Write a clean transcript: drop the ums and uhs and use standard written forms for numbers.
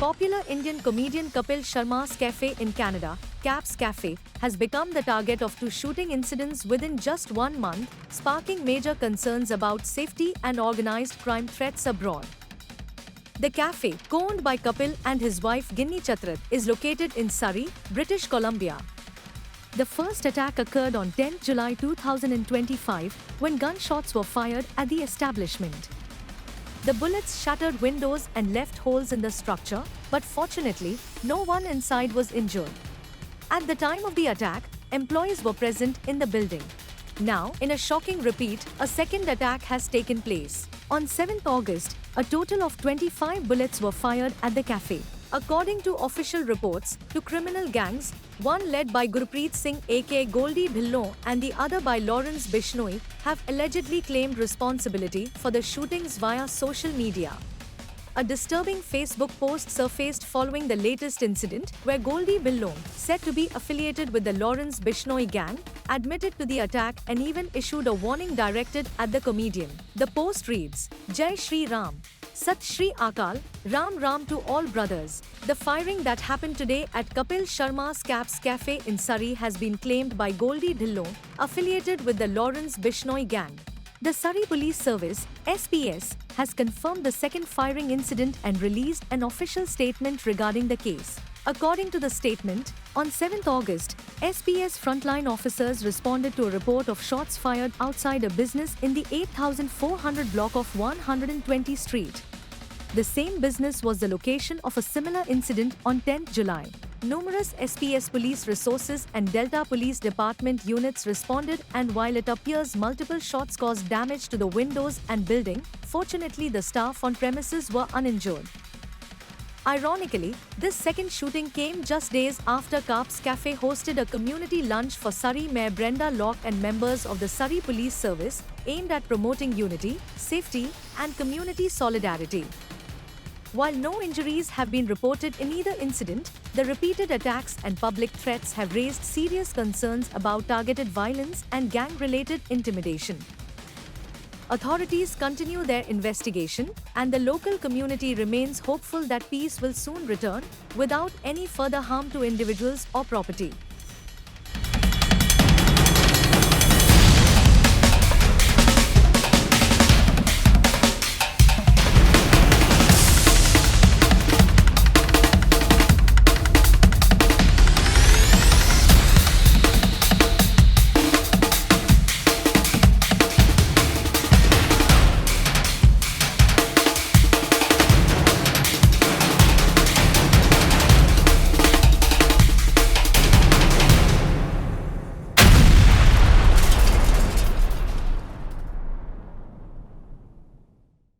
Popular Indian comedian Kapil Sharma's cafe in Canada, Caps Cafe, has become the target of two shooting incidents within just 1 month, sparking major concerns about safety and organized crime threats abroad. The cafe, co-owned by Kapil and his wife Ginni Chatrat, is located in Surrey, British Columbia. The first attack occurred on 10 July 2025 when gunshots were fired at the establishment. The bullets shattered windows and left holes in the structure, but fortunately, no one inside was injured. At the time of the attack, employees were present in the building. Now, in a shocking repeat, a second attack has taken place. On 7th August, a total of 25 bullets were fired at the cafe. According to official reports, two criminal gangs, one led by Gurpreet Singh aka Goldie Dhillon and the other by Lawrence Bishnoi, have allegedly claimed responsibility for the shootings via social media. A disturbing Facebook post surfaced following the latest incident, where Goldie Dhillon, said to be affiliated with the Lawrence Bishnoi gang, admitted to the attack and even issued a warning directed at the comedian. The post reads, "Jai Shri Ram. Sat Shri Akal, Ram Ram to all brothers." The firing that happened today at Kapil Sharma's Caps Cafe in Surrey has been claimed by Goldie Dhillon, affiliated with the Lawrence Bishnoi gang. The Surrey Police Service, SPS, has confirmed the second firing incident and released an official statement regarding the case. According to the statement, on 7th August, SPS frontline officers responded to a report of shots fired outside a business in the 8400 block of 120 Street. The same business was the location of a similar incident on 10th July. Numerous SPS police resources and Delta Police Department units responded, and while it appears multiple shots caused damage to the windows and building, fortunately the staff on premises were uninjured. Ironically, this second shooting came just days after Caps Cafe hosted a community lunch for Surrey Mayor Brenda Locke and members of the Surrey Police Service, aimed at promoting unity, safety, and community solidarity. While no injuries have been reported in either incident, the repeated attacks and public threats have raised serious concerns about targeted violence and gang-related intimidation. Authorities continue their investigation, and the local community remains hopeful that peace will soon return without any further harm to individuals or property.